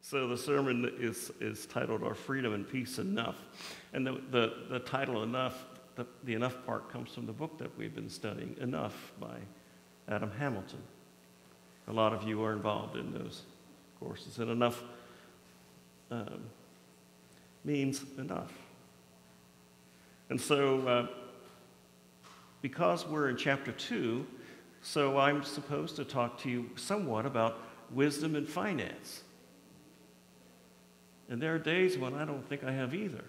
So the sermon is titled Our Freedom and Peace Enough. And the title Enough, the enough part comes from the book that we've been studying, Enough by Adam Hamilton. A lot of you are involved in those courses. And enough means enough. And so because we're in chapter 2, so I'm supposed to talk to you somewhat about wisdom and finance. And there are days when I don't think I have either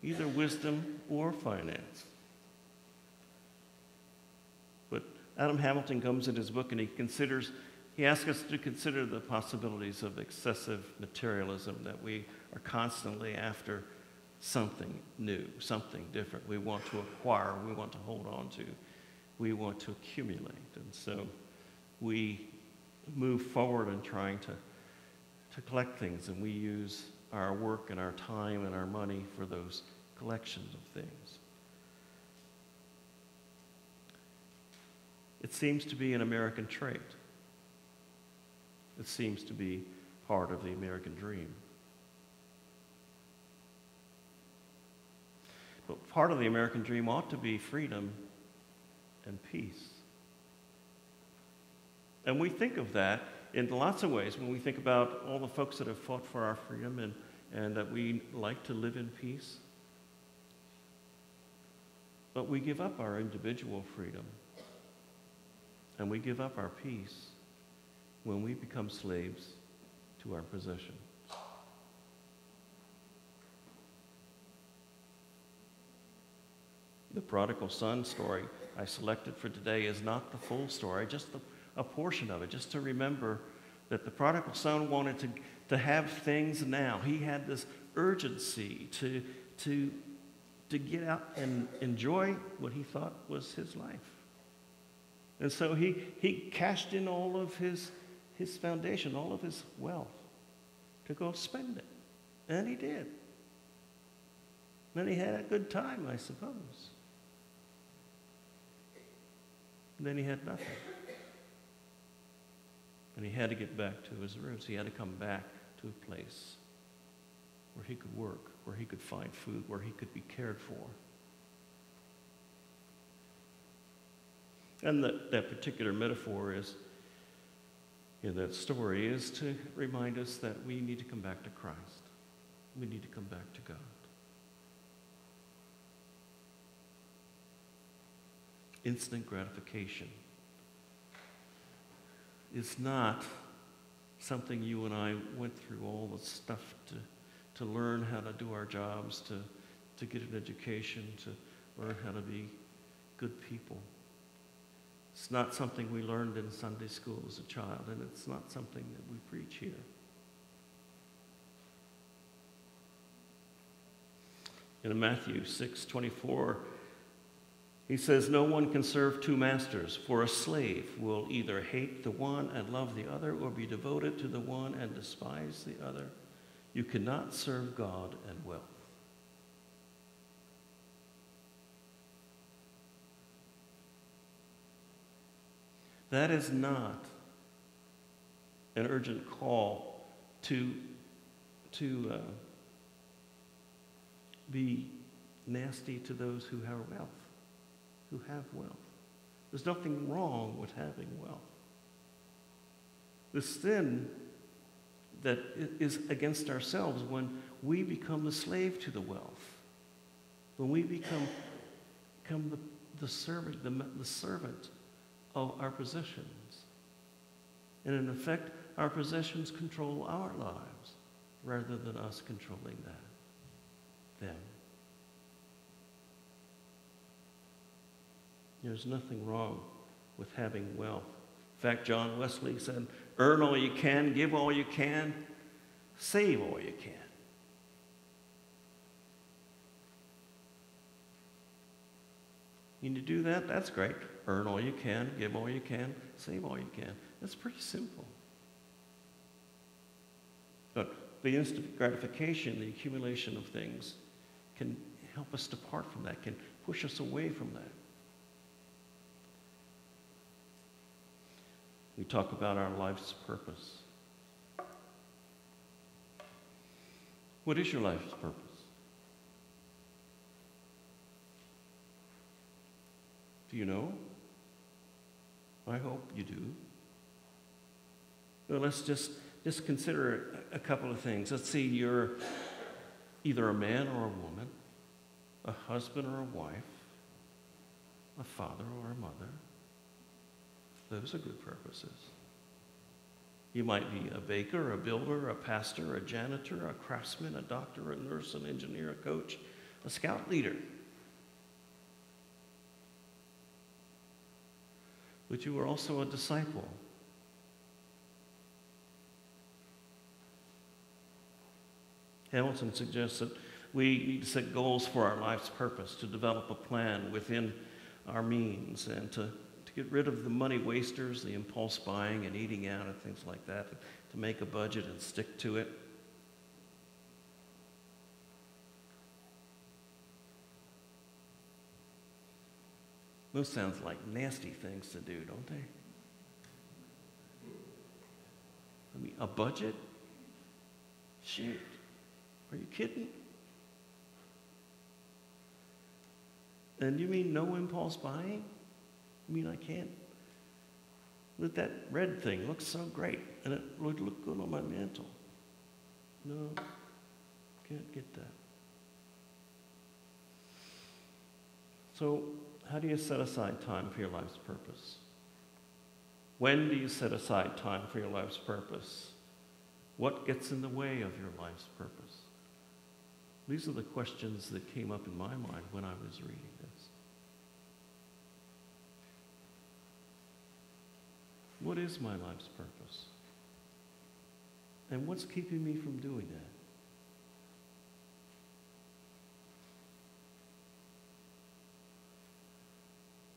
wisdom or finance. But Adam Hamilton comes in his book and he asks us to consider the possibilities of excessive materialism, that we are constantly after something new, something different. We want to acquire, we want to hold on to, we want to accumulate. And so we move forward in trying to collect things, and we use our work and our time and our money for those collections of things. It seems to be an American trait. It seems to be part of the American dream. But part of the American dream ought to be freedom and peace. And we think of that in lots of ways when we think about all the folks that have fought for our freedom and that we like to live in peace. But we give up our individual freedom and we give up our peace when we become slaves to our possessions. The prodigal son story I selected for today is not the full story, just a portion of it, just to remember that the prodigal son wanted to have things now. He had this urgency to get out and enjoy what he thought was his life. And so he cashed in all of his foundation, all of his wealth, to go spend it. And he did. And he had a good time, I suppose. And then he had nothing. And he had to get back to his roots. He had to come back to a place where he could work, where he could find food, where he could be cared for. And that particular metaphor is, in that story, is to remind us that we need to come back to Christ. We need to come back to God. Instant gratification is not something you and I went through all the stuff to learn how to do our jobs, to get an education, to learn how to be good people. It's not something we learned in Sunday school as a child, and it's not something that we preach here. In Matthew 6:24, he says, "No one can serve two masters, for a slave will either hate the one and love the other, or be devoted to the one and despise the other. You cannot serve God and wealth." That is not an urgent call to be nasty to those who have wealth. There's nothing wrong with having wealth. The sin that is against ourselves when we become the slave to the wealth, when we become the servant of our possessions. And in effect, our possessions control our lives rather than us controlling them. There's nothing wrong with having wealth. In fact, John Wesley said, "Earn all you can, give all you can, save all you can." You need to do that? That's great. Earn all you can, give all you can, save all you can. That's pretty simple. But the instant gratification, the accumulation of things, can help us depart from that, can push us away from that. We talk about our life's purpose. What is your life's purpose? Do you know? I hope you do. Well, let's just consider a couple of things. Let's see, you're either a man or a woman, a husband or a wife, a father or a mother. Those are good purposes. You might be a baker, a builder, a pastor, a janitor, a craftsman, a doctor, a nurse, an engineer, a coach, a scout leader. But you are also a disciple. Hamilton suggests that we need to set goals for our life's purpose, to develop a plan within our means, and to get rid of the money wasters, the impulse buying and eating out and things like that, to make a budget and stick to it. Those sounds like nasty things to do, don't they? I mean, a budget? Shoot. Are you kidding? And you mean no impulse buying? I mean, I can't let that red thing look so great, and it would look good on my mantle. No, can't get that. So, how do you set aside time for your life's purpose? When do you set aside time for your life's purpose? What gets in the way of your life's purpose? These are the questions that came up in my mind when I was reading this. What is my life's purpose? And what's keeping me from doing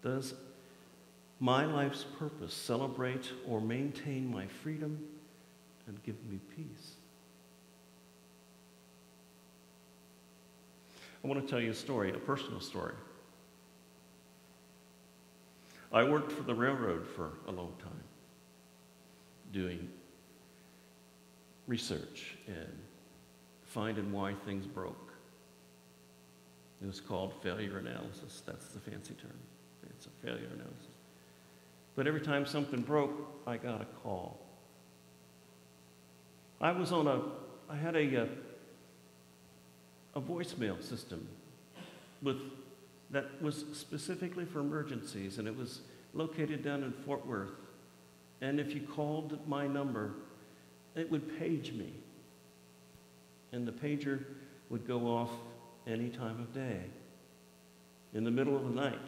that? Does my life's purpose celebrate or maintain my freedom and give me peace? I want to tell you a story, a personal story. I worked for the railroad for a long time, doing research and finding why things broke. It was called failure analysis. That's the fancy term. It's a failure analysis. But every time something broke, I got a call. I had a voicemail system that was specifically for emergencies, and it was located down in Fort Worth. And if you called my number, it would page me. And the pager would go off any time of day, in the middle of the night,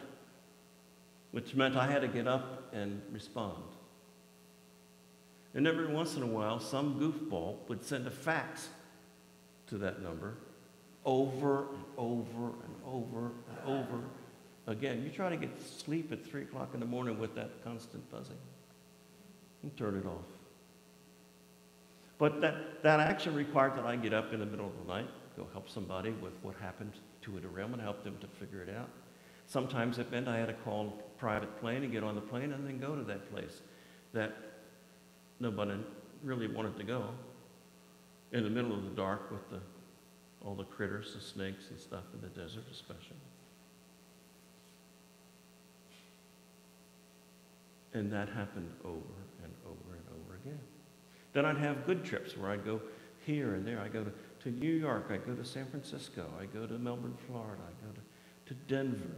which meant I had to get up and respond. And every once in a while, some goofball would send a fax to that number over and over and over and over again. You try to get sleep at 3 o'clock in the morning with that constant buzzing. And turn it off. But that action required that I get up in the middle of the night, go help somebody with what happened to a derailment, help them to figure it out. Sometimes it meant I had to call a private plane and get on the plane and then go to that place that nobody really wanted to go, in the middle of the dark with all the critters, the snakes and stuff in the desert especially. And that happened over and over and over again. Then I'd have good trips where I'd go here and there. I go to New York, I go to San Francisco, I go to Melbourne, Florida, I go to Denver,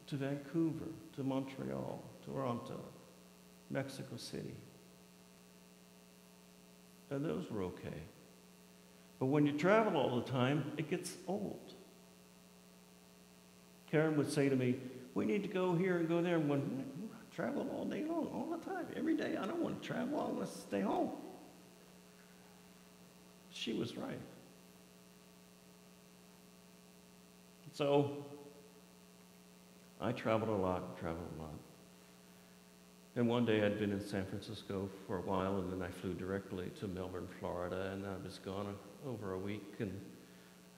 to Vancouver, to Montreal, Toronto, Mexico City. And those were okay. But when you travel all the time, it gets old. Karen would say to me, we need to go here and go there. And when travel all day long, all the time, every day, I don't want to travel, I want to stay home. She was right. So I traveled a lot. And one day I'd been in San Francisco for a while, and then I flew directly to Melbourne, Florida, and I was gone over a week. And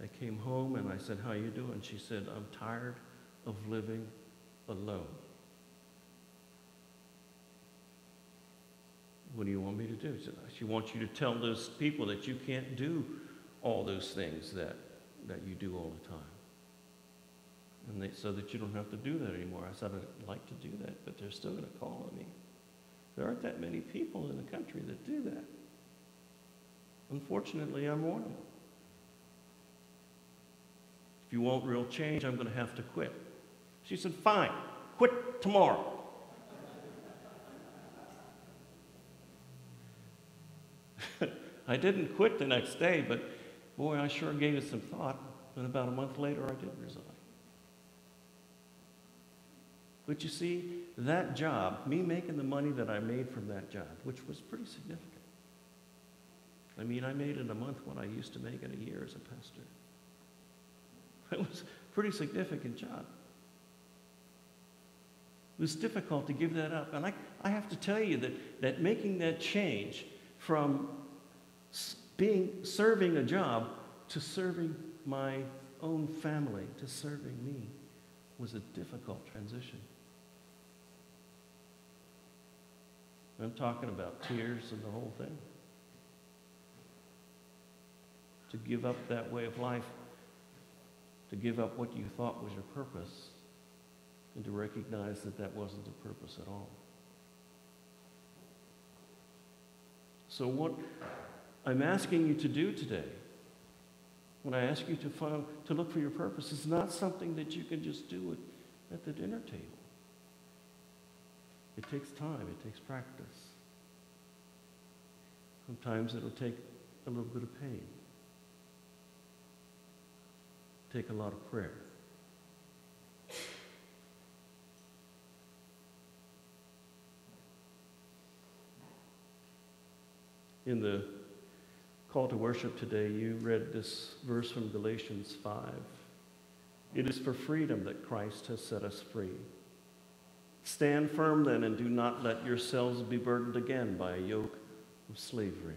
I came home and I said, how you doing? She said, I'm tired of living alone. What do you want me to do? She wants you to tell those people that you can't do all those things that you do all the time. And so that you don't have to do that anymore. I said, I'd like to do that, but they're still going to call on me. There aren't that many people in the country that do that. Unfortunately, I'm one of them. If you want real change, I'm going to have to quit. She said, fine, quit tomorrow. I didn't quit the next day, but boy, I sure gave it some thought. And about a month later, I did resign. But you see, that job, me making the money that I made from that job, which was pretty significant. I mean, I made in a month what I used to make in a year as a pastor. It was a pretty significant job. It was difficult to give that up. And I have to tell you that making that change from serving a job to serving my own family, to serving me, was a difficult transition. I'm talking about tears and the whole thing. To give up that way of life, to give up what you thought was your purpose, and to recognize that that wasn't the purpose at all. So what I'm asking you to do today, when I ask you to look for your purpose, is not something that you can just do at the dinner table. It takes time, it takes practice. Sometimes it'll take a little bit of pain. Take a lot of prayer. In the call to worship today, you read this verse from Galatians 5. It is for freedom that Christ has set us free. Stand firm then, and do not let yourselves be burdened again by a yoke of slavery.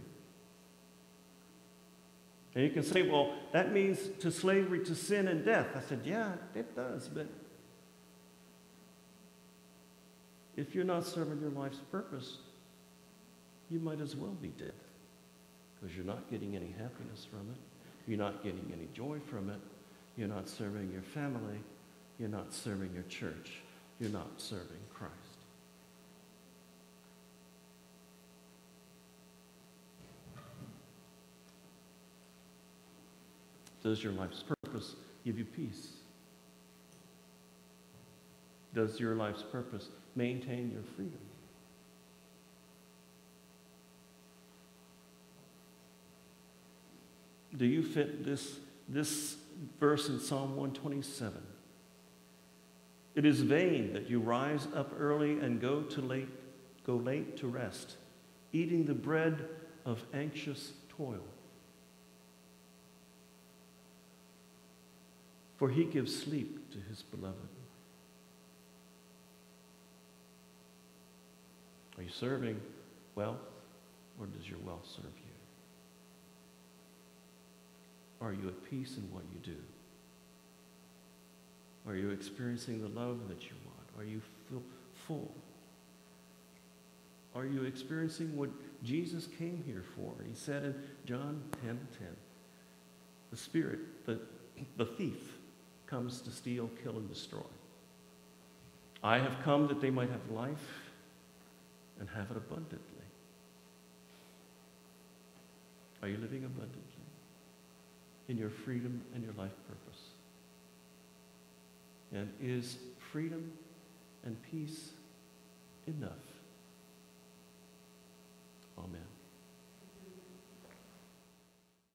And you can say, well, that means to slavery, to sin and death. I said, yeah, it does, but if you're not serving your life's purpose, you might as well be dead, because you're not getting any happiness from it. You're not getting any joy from it. You're not serving your family. You're not serving your church. You're not serving Christ. Does your life's purpose give you peace? Does your life's purpose maintain your freedom? Do you fit this verse in Psalm 127? It is vain that you rise up early and go late to rest, eating the bread of anxious toil. For he gives sleep to his beloved. Are you serving wealth, or does your wealth serve you? Are you at peace in what you do? Are you experiencing the love that you want? Are you full? Are you experiencing what Jesus came here for? He said in John 10:10, the Spirit, the thief, comes to steal, kill, and destroy. I have come that they might have life and have it abundantly. Are you living abundantly in your freedom and your life purpose? And is freedom and peace enough? Amen.